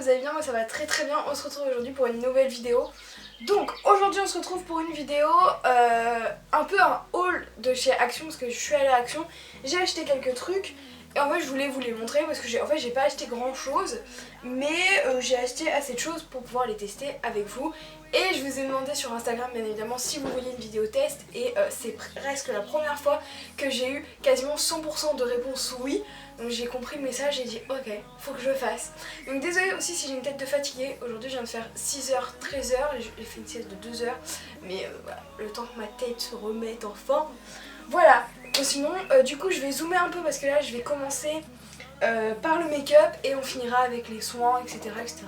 vous allez bien, moi ça va très très bien. On se retrouve aujourd'hui pour une nouvelle vidéo. Donc aujourd'hui on se retrouve pour une vidéo un peu un haul de chez Action, parce que je suis allée à Action, j'ai acheté quelques trucs et en fait je voulais vous les montrer parce que j'ai pas acheté grand chose, mais j'ai acheté assez de choses pour pouvoir les tester avec vous. Et je vous ai demandé sur Instagram bien évidemment si vous vouliez une vidéo test, et c'est presque la première fois que j'ai eu quasiment 100% de réponses oui. Donc j'ai compris le message et dit ok, faut que je le fasse. Donc désolée aussi si j'ai une tête de fatiguée. Aujourd'hui je viens de faire 6h, 13h, j'ai fait une sieste de 2h, mais voilà, le temps que ma tête se remette en forme. Voilà, sinon du coup je vais zoomer un peu parce que là je vais commencer par le make-up et on finira avec les soins, etc. etc.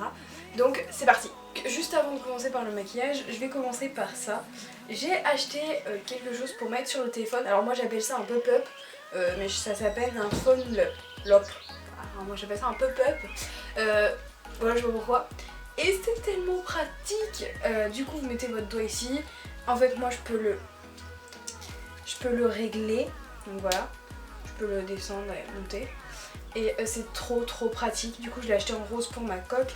Donc c'est parti. Juste avant de commencer par le maquillage, je vais commencer par ça. J'ai acheté quelque chose pour mettre sur le téléphone. Alors moi j'appelle ça un pop-up, mais ça s'appelle un phone lop. Alors moi j'appelle ça un pop-up. Voilà, je sais pas pourquoi. Et c'est tellement pratique. Du coup vous mettez votre doigt ici. En fait moi je peux le régler. Donc voilà, je peux le descendre et monter. Et c'est trop pratique. Du coup je l'ai acheté en rose pour ma coque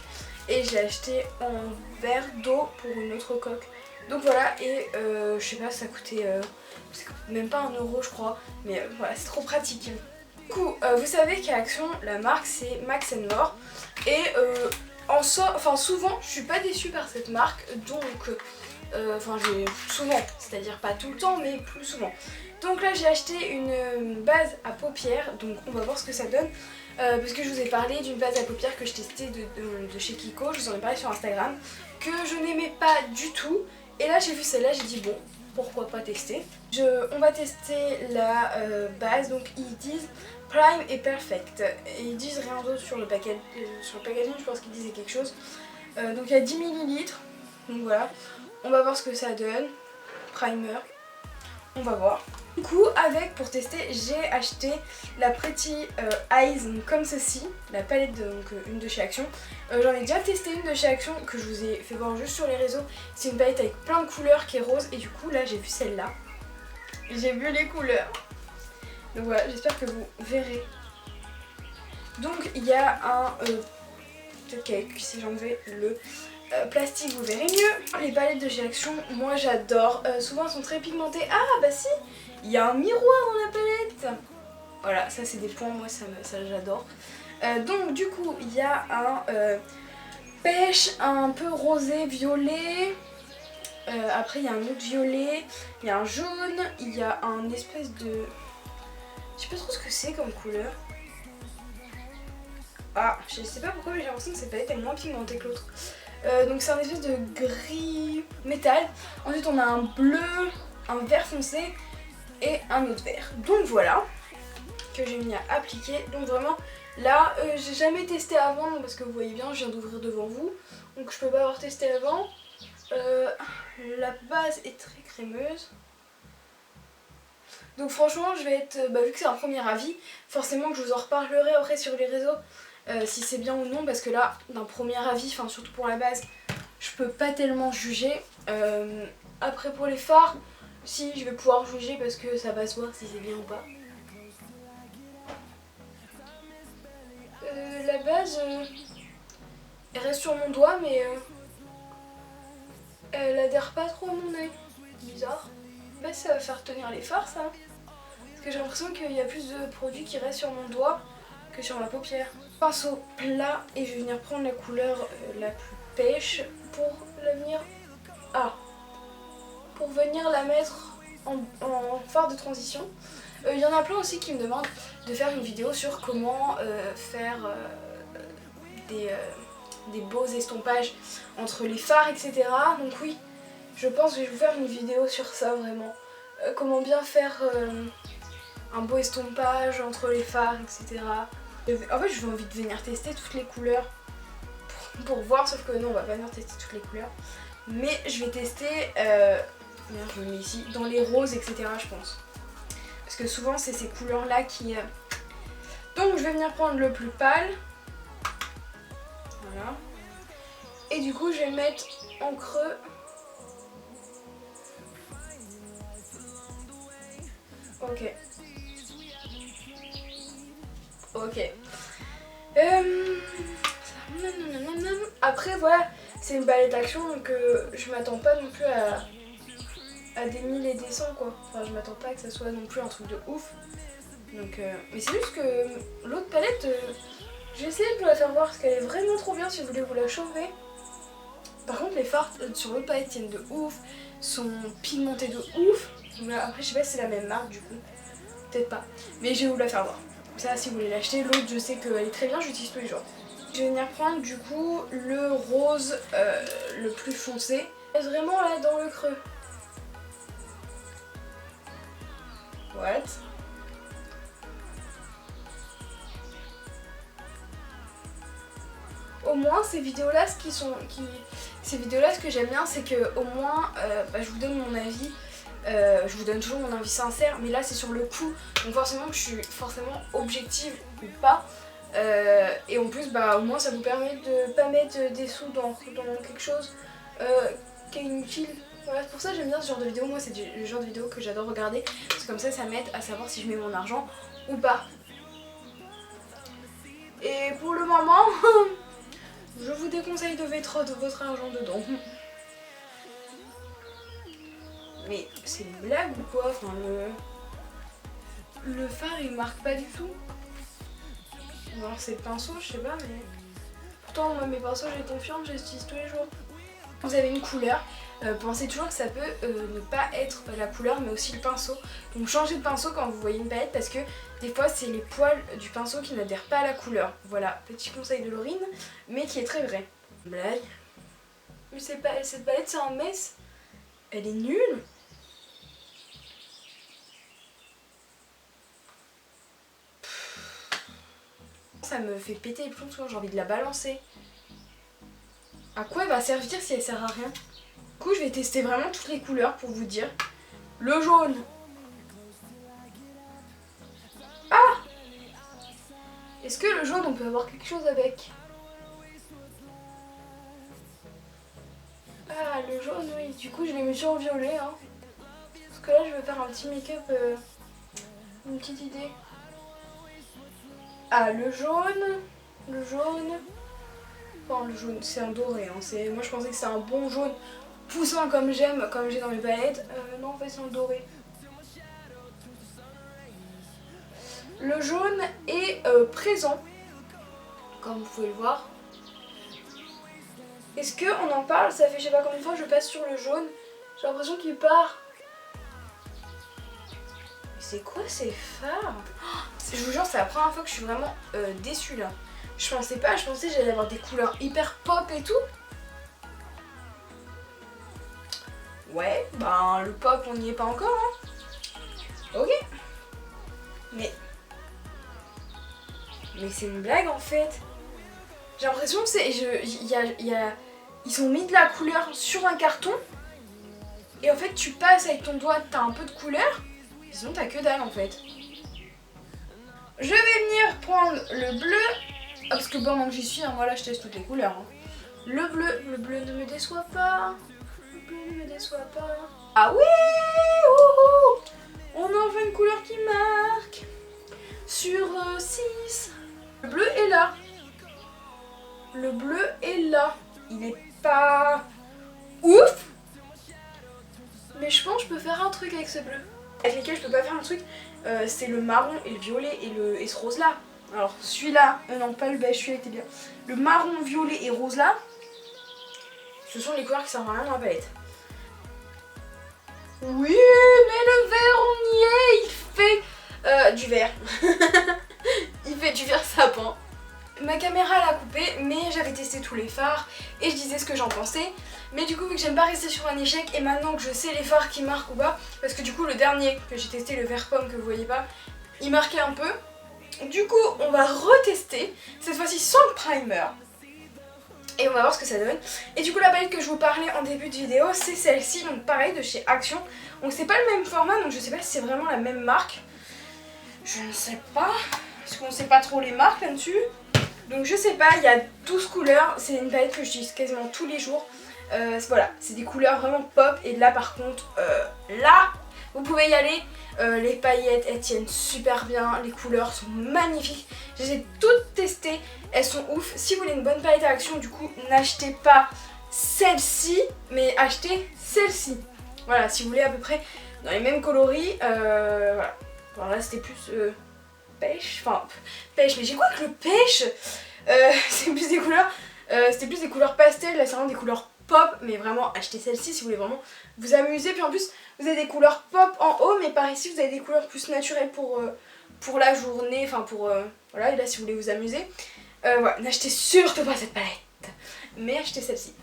et je l'ai acheté en verre d'eau pour une autre coque. Donc voilà, et je sais pas, ça coûtait même pas 1€ je crois, mais voilà, c'est trop pratique. Du coup vous savez qu'à Action la marque c'est Max & More, et souvent je suis pas déçue par cette marque, donc j'ai souvent, c'est-à-dire pas tout le temps mais plus souvent. Donc là j'ai acheté une base à paupières, donc on va voir ce que ça donne. Parce que je vous ai parlé d'une base à paupières que je testais de chez Kiko, je vous en ai parlé sur Instagram, que je n'aimais pas du tout. Et là j'ai vu celle-là, j'ai dit bon, pourquoi pas tester. On va tester la base, donc ils disent Prime et Perfect. Et ils disent rien d'autre sur le packaging, je pense qu'ils disaient quelque chose. Donc il y a 10 ml, donc voilà, on va voir ce que ça donne. Primer, on va voir. Du coup pour tester j'ai acheté la Pretty Eyes, donc comme ceci, la palette une de chez Action. J'en ai déjà testé une de chez Action que je vous ai fait voir juste sur les réseaux. C'est une palette avec plein de couleurs qui est rose, et du coup là j'ai vu celle-là. J'ai vu les couleurs. Donc voilà, j'espère que vous verrez. Donc il y a un cake, si j'enlevais le plastique vous verrez mieux. Les palettes de chez Action, moi j'adore. Souvent elles sont très pigmentées. Ah bah si, il y a un miroir dans la palette. Voilà, ça c'est des points, moi ça j'adore. Donc du coup il y a un pêche un peu rosé violet. Après il y a un autre violet, il y a un jaune, il y a un espèce de... Je sais pas trop ce que c'est comme couleur. Ah, je sais pas pourquoi mais j'ai l'impression que cette palette est moins pigmentée que l'autre. Donc c'est un espèce de gris métal. Ensuite on a un bleu, un vert foncé et un autre vert. Donc voilà, que j'ai mis à appliquer. Donc vraiment là j'ai jamais testé avant parce que vous voyez bien je viens d'ouvrir devant vous, donc je peux pas avoir testé avant. La base est très crémeuse. Donc franchement je vais être, vu que c'est un premier avis, forcément que je vous en reparlerai après sur les réseaux si c'est bien ou non, parce que là d'un premier avis, enfin surtout pour la base, je peux pas tellement juger. Après pour les fards, si je vais pouvoir juger parce que ça va se voir si c'est bien ou pas. La base elle reste sur mon doigt mais elle adhère pas trop à mon œil. Bizarre. Bah ça va faire tenir les fards ça. Parce que j'ai l'impression qu'il y a plus de produits qui restent sur mon doigt que sur ma paupière. Pinceau plat, et je vais venir prendre la couleur la plus pêche pour venir la mettre en fard de transition. Il y en a plein aussi qui me demandent de faire une vidéo sur comment faire des beaux estompages entre les fards, etc. Donc oui, je pense que je vais vous faire une vidéo sur ça vraiment. Comment bien faire un beau estompage entre les fards, etc. En fait, j'ai envie de venir tester toutes les couleurs pour voir, sauf que non, on va pas venir tester toutes les couleurs. Mais je vais tester, je le mets ici, dans les roses, etc. je pense. Parce que souvent, c'est ces couleurs-là qui... Donc, je vais venir prendre le plus pâle. Voilà. Et du coup, je vais le mettre en creux. Ok. Ok. Après voilà, c'est une palette action donc je m'attends pas non plus à des 1000 et des 100 quoi. Enfin je m'attends pas que ça soit non plus un truc de ouf. Donc mais c'est juste que l'autre palette, j'ai essayé de vous la faire voir parce qu'elle est vraiment trop bien si vous voulez vous la chauffer. Par contre les fards sur l'autre palette tiennent de ouf, sont pigmentés de ouf. Voilà, après je sais pas si c'est la même marque du coup, peut-être pas. Mais je vais vous la faire voir. Ça si vous voulez l'acheter, l'autre je sais qu'elle est très bien, j'utilise tous les jours. Je vais venir prendre du coup le rose le plus foncé. Vraiment là dans le creux. What? Au moins ces vidéos là ces vidéos là ce que j'aime bien c'est que au moins je vous donne mon avis. Je vous donne toujours mon avis sincère, mais là c'est sur le coup, donc forcément je suis forcément objective ou pas. Et en plus au moins ça vous permet de pas mettre des sous dans quelque chose qui est inutile. Voilà, c'est pour ça que j'aime bien ce genre de vidéo. Moi c'est le genre de vidéo que j'adore regarder, parce que comme ça m'aide à savoir si je mets mon argent ou pas. Et pour le moment je vous déconseille de mettre de votre argent dedans. Mais c'est une blague ou quoi? Enfin, le fard il marque pas du tout. Alors c'est le pinceau, je sais pas, mais pourtant moi mes pinceaux j'ai confiance, j'utilise tous les jours. Vous avez une couleur, pensez toujours que ça peut ne pas être la couleur mais aussi le pinceau. Donc changez de pinceau quand vous voyez une palette parce que des fois c'est les poils du pinceau qui n'adhèrent pas à la couleur. Voilà, petit conseil de Laurine, mais qui est très vrai. Blague. Mais cette palette c'est un mess. Elle est nulle. Ça me fait péter les plombs, souvent j'ai envie de la balancer. À quoi elle va servir si elle sert à rien? Du coup je vais tester vraiment toutes les couleurs pour vous dire. Le jaune. Ah! Est-ce que le jaune on peut avoir quelque chose avec? Ah le jaune oui, du coup je l'ai mis en violet hein. Parce que là je vais faire un petit make-up, une petite idée. Ah le jaune. Enfin le jaune c'est un doré hein. Moi je pensais que c'était un bon jaune poussant comme j'aime, comme j'ai dans mes palettes. Non en fait c'est un doré. Le jaune est présent, comme vous pouvez le voir. Est-ce qu'on en parle? Ça fait je sais pas combien de fois que je passe sur le jaune. J'ai l'impression qu'il part. C'est quoi ces fards? Je vous jure c'est la première fois que je suis vraiment déçue là. Je pensais que j'allais avoir des couleurs hyper pop et tout. Ouais, le pop on n'y est pas encore hein. Ok. Mais c'est une blague en fait. J'ai l'impression que c'est... Ils ont mis de la couleur sur un carton. Et en fait tu passes avec ton doigt, t'as un peu de couleur. Sinon t'as que dalle en fait. Je vais venir prendre le bleu. Ah, parce que pendant que j'y suis, hein, moi là je teste toutes les couleurs. Hein. Le bleu ne me déçoit pas. Le bleu ne me déçoit pas. Ah oui, on a enfin une couleur qui marque. Sur 6. Le bleu est là. Le bleu est là. Il est pas ouf. Mais je pense que je peux faire un truc avec ce bleu. Avec lesquels je peux pas faire un truc, c'est le marron et le violet et ce rose là. Alors celui-là, non pas le beige, celui-là était bien. Le marron, violet et rose là, ce sont les couleurs qui servent à rien dans la palette. Oui, mais le vert on y est, il fait du vert. Il fait du vert sapin. Ma caméra l'a coupé, mais j'avais testé tous les fards et je disais ce que j'en pensais. Mais du coup, vu que j'aime pas rester sur un échec et maintenant que je sais les fards qui marquent ou pas, parce que du coup le dernier que j'ai testé, le vert pomme que vous voyez pas, il marquait un peu. Du coup, on va retester, cette fois-ci sans le primer. Et on va voir ce que ça donne. Et du coup, la palette que je vous parlais en début de vidéo, c'est celle-ci, donc pareil de chez Action. Donc c'est pas le même format, donc je sais pas si c'est vraiment la même marque. Je ne sais pas, parce qu'on sait pas trop les marques là-dessus. Donc je sais pas, il y a 12 couleurs, c'est une palette que j'utilise quasiment tous les jours. Voilà, c'est des couleurs vraiment pop et là par contre, là, vous pouvez y aller. Les paillettes elles tiennent super bien, les couleurs sont magnifiques. Je les ai toutes testées, elles sont ouf. Si vous voulez une bonne palette à Action, du coup n'achetez pas celle-ci, mais achetez celle-ci. Voilà, si vous voulez à peu près dans les mêmes coloris. Voilà. Alors là c'était plus pêche, enfin pêche, mais j'ai quoi que le pêche c'est plus des couleurs, c'était plus des couleurs pastel, là c'est vraiment des couleurs pop, mais vraiment achetez celle-ci si vous voulez vraiment vous amuser. Puis en plus vous avez des couleurs pop en haut, mais par ici vous avez des couleurs plus naturelles pour la journée, enfin pour voilà, et là si vous voulez vous amuser. Voilà, n'achetez surtout pas cette palette, mais achetez celle-ci.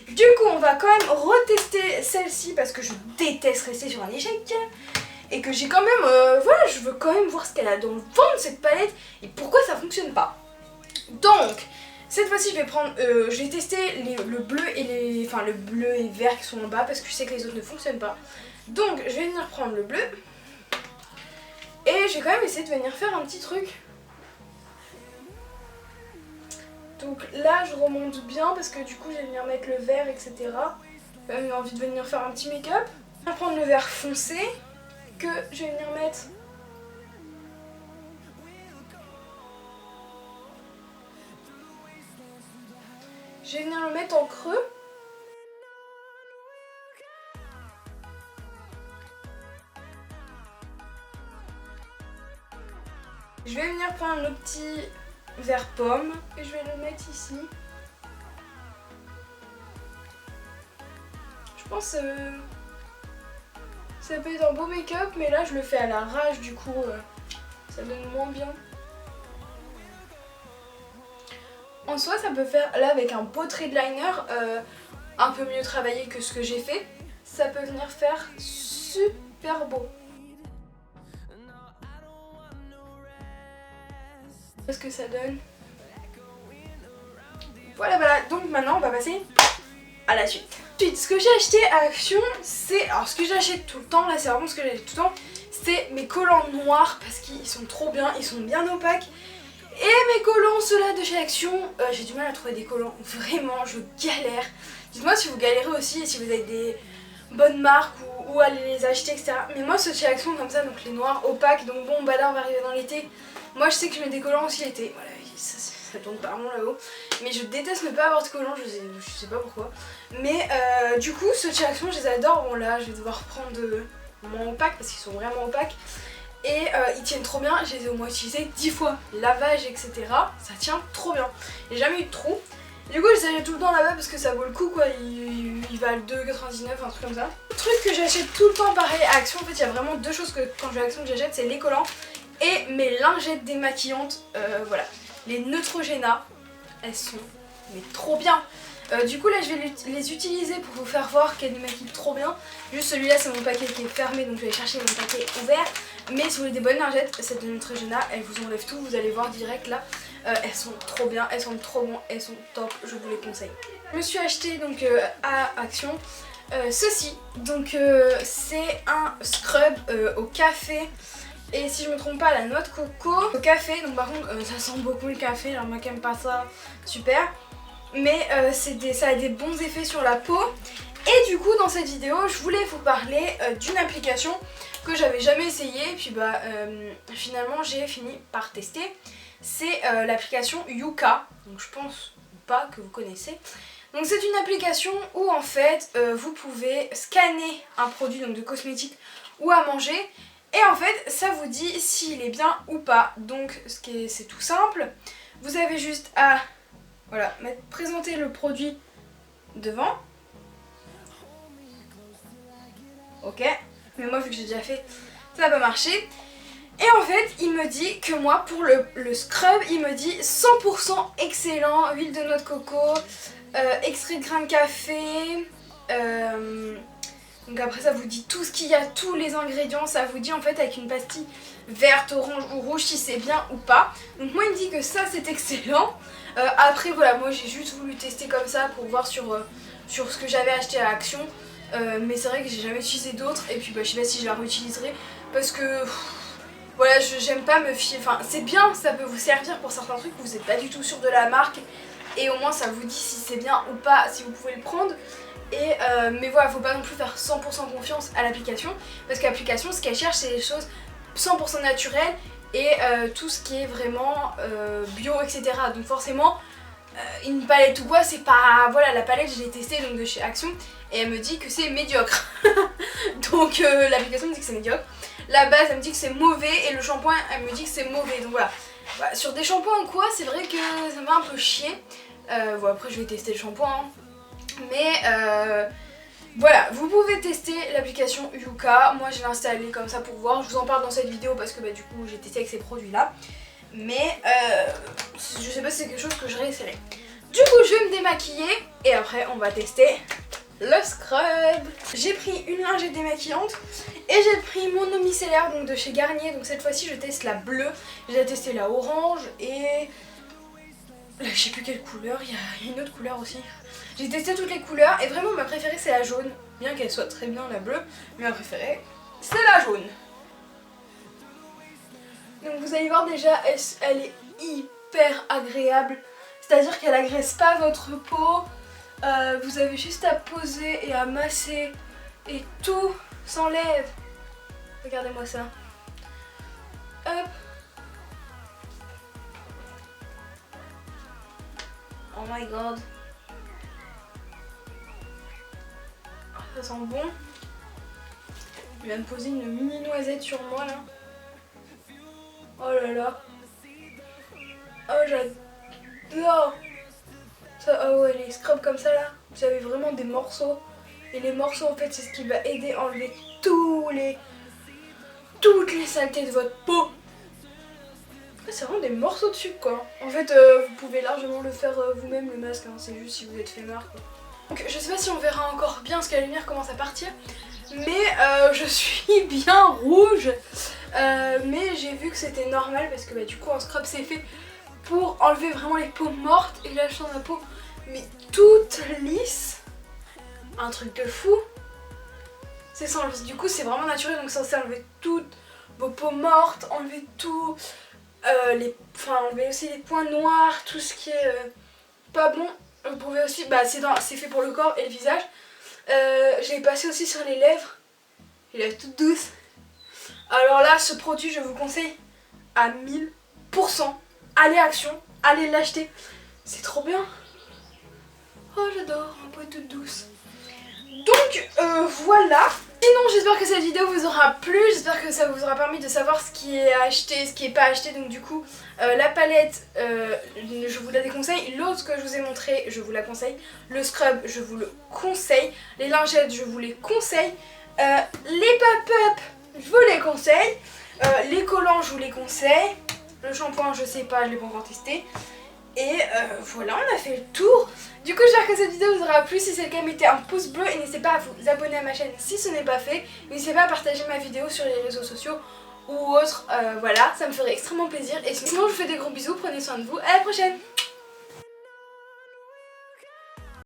Du coup on va quand même retester celle-ci parce que je déteste rester sur un échec. Et que j'ai quand même, voilà, je veux quand même voir ce qu'elle a dans le ventre cette palette et pourquoi ça fonctionne pas. Donc, cette fois-ci je vais prendre, je vais tester le bleu et le bleu et vert qui sont en bas parce que je sais que les autres ne fonctionnent pas. Donc, je vais venir prendre le bleu et je vais quand même essayer de venir faire un petit truc. Donc là, je remonte bien parce que du coup, je vais venir mettre le vert, etc. J'ai quand même envie de venir faire un petit make-up. Je vais prendre le vert foncé que je vais venir mettre le mettre en creux. Je vais venir prendre le petit vert pomme et je vais le mettre ici. Je pense ça peut être un beau make-up, mais là je le fais à la rage, du coup ça donne moins bien. En soi ça peut faire, là avec un beau trait de liner un peu mieux travaillé que ce que j'ai fait, ça peut venir faire super beau. Qu'est-ce que ça donne? Voilà, donc maintenant on va passer à la suite. Ensuite, ce que j'ai acheté à Action, c'est... Alors ce que j'achète tout le temps, là c'est vraiment ce que j'achète tout le temps, c'est mes collants noirs parce qu'ils sont trop bien, ils sont bien opaques. Et mes collants, ceux-là de chez Action, j'ai du mal à trouver des collants, vraiment je galère. Dites-moi si vous galérez aussi et si vous avez des bonnes marques ou aller les acheter, etc. Mais moi ceux de chez Action comme ça, donc les noirs opaques, donc bon bah là on va arriver dans l'été. Moi je sais que je mets des collants aussi l'été, voilà, ça tourne pas vraiment là-haut. Mais je déteste ne pas avoir de collants, je sais pas pourquoi. Mais du coup ceux de chez Action je les adore. Bon là je vais devoir prendre moins opaques parce qu'ils sont vraiment opaques. Et ils tiennent trop bien, je les ai au moins utilisés 10 fois. Lavage etc, ça tient trop bien. J'ai jamais eu de trou. Du coup je les achète tout le temps là-bas parce que ça vaut le coup quoi, ils valent 2,99, un truc comme ça. Le truc que j'achète tout le temps pareil à Action, en fait il y a vraiment deux choses que quand je vais à Action que j'achète, c'est les collants et mes lingettes démaquillantes, voilà. Les Neutrogena, elles sont mais trop bien. Du coup là je vais les utiliser pour vous faire voir qu'elles démaquillent trop bien. Juste celui-là c'est mon paquet qui est fermé donc je vais chercher mon paquet ouvert. Mais si vous voulez des bonnes lingettes, cette de Neutrogena, elles vous enlèvent tout, vous allez voir direct là. Elles sont trop bien, elles sont trop bonnes, elles sont top, je vous les conseille. Je me suis acheté donc à Action ceci, donc c'est un scrub au café. Et si je me trompe pas, la noix de coco au café, donc par contre ça sent beaucoup le café, alors moi qui aime pas ça, super. Mais ça a des bons effets sur la peau. Et du coup dans cette vidéo je voulais vous parler d'une application que j'avais jamais essayée. Et puis bah finalement j'ai fini par tester. C'est l'application Yuka, donc je pense pas que vous connaissez. Donc c'est une application où en fait vous pouvez scanner un produit donc de cosmétique ou à manger. Et en fait ça vous dit s'il est bien ou pas. Donc c'est tout simple. Vous avez juste à voilà, présenter le produit devant. Ok, mais moi vu que j'ai déjà fait, ça va pas marcher. Et en fait il me dit que moi pour le scrub, il me dit 100% excellent, huile de noix de coco, extrait de grains de café, donc après ça vous dit tout ce qu'il y a, tous les ingrédients, ça vous dit en fait avec une pastille verte, orange ou rouge si c'est bien ou pas. Donc moi il me dit que ça c'est excellent. Après voilà, moi j'ai juste voulu tester comme ça pour voir sur ce que j'avais acheté à Action. Mais c'est vrai que j'ai jamais utilisé d'autres et puis bah, je sais pas si je la réutiliserai parce que voilà, j'aime pas me fier, enfin c'est bien, ça peut vous servir pour certains trucs où vous n'êtes pas du tout sûr de la marque et au moins ça vous dit si c'est bien ou pas, si vous pouvez le prendre. Mais voilà, faut pas non plus faire 100% confiance à l'application, parce que l'application, ce qu'elle cherche, c'est les choses 100% naturelles et tout ce qui est vraiment bio, etc. Donc forcément, une palette ou quoi, c'est pas... Voilà, la palette, je l'ai testée donc de chez Action et elle me dit que c'est médiocre. Donc l'application me dit que c'est médiocre. La base, elle me dit que c'est mauvais et le shampoing, elle me dit que c'est mauvais. Donc voilà. Bah, sur des shampoings ou quoi, c'est vrai que ça m'a un peu chier. Bon, après, je vais tester le shampoing. Hein. Mais voilà, vous pouvez tester l'application Yuka. Moi, je l'ai installée comme ça pour voir. Je vous en parle dans cette vidéo parce que bah, du coup, j'ai testé avec ces produits-là. Mais je sais pas si c'est quelque chose que je réessayerai. Du coup, je vais me démaquiller et après, on va tester le scrub. J'ai pris une lingette démaquillante et j'ai pris mon eau micellaire donc de chez Garnier. Donc cette fois-ci, je teste la bleue. J'ai déjà testé la orange et là, je sais plus quelle couleur. Il y a une autre couleur aussi. J'ai testé toutes les couleurs et vraiment ma préférée c'est la jaune. Bien qu'elle soit très bien la bleue, mais ma préférée c'est la jaune. Donc vous allez voir déjà, elle est hyper agréable. C'est-à-dire qu'elle agresse pas votre peau. Vous avez juste à poser et à masser et tout s'enlève. Regardez-moi ça. Hop. Oh my god. Ça sent bon. Il va me poser une mini noisette sur moi là. Oh là là. Oh j'adore. Oh ouais, les scrubs comme ça là, vous avez vraiment des morceaux. Et les morceaux en fait c'est ce qui va aider à enlever toutes les saletés de votre peau. C'est vraiment des morceaux de sucre quoi. En fait vous pouvez largement le faire vous-même le masque, hein. C'est juste si vous êtes flemmard quoi. Donc je sais pas si on verra encore bien parce que la lumière commence à partir. Mais je suis bien rouge. Mais j'ai vu que c'était normal parce que bah, du coup un scrub c'est fait pour enlever vraiment les peaux mortes. Et là je sens ma peau mais toute lisse. Un truc de fou. C'est sans... Du coup c'est vraiment naturel donc c'est censé enlever toutes vos peaux mortes, enlever tout, enlever aussi les points noirs, tout ce qui est pas bon. Vous pouvez aussi, bah c'est fait pour le corps et le visage. Je l'ai passé aussi sur les lèvres. Les lèvres toutes douces. Alors là ce produit je vous conseille à 1000%. Allez Action, allez l'acheter. C'est trop bien. Oh j'adore, ma peau est toute douce. Donc voilà. Sinon j'espère que cette vidéo vous aura plu, j'espère que ça vous aura permis de savoir ce qui est acheté, ce qui est pas acheté. Donc du coup la palette je vous la déconseille, l'autre que je vous ai montré je vous la conseille, le scrub je vous le conseille, les lingettes je vous les conseille, les pop-up je vous les conseille, les collants je vous les conseille, le shampoing je sais pas, je l'ai pas encore testé. Et voilà, on a fait le tour. Du coup, j'espère que cette vidéo vous aura plu. Si c'est le cas, mettez un pouce bleu et n'hésitez pas à vous abonner à ma chaîne si ce n'est pas fait. N'hésitez pas à partager ma vidéo sur les réseaux sociaux ou autres. Voilà, ça me ferait extrêmement plaisir. Et sinon, je vous fais des gros bisous. Prenez soin de vous. À la prochaine!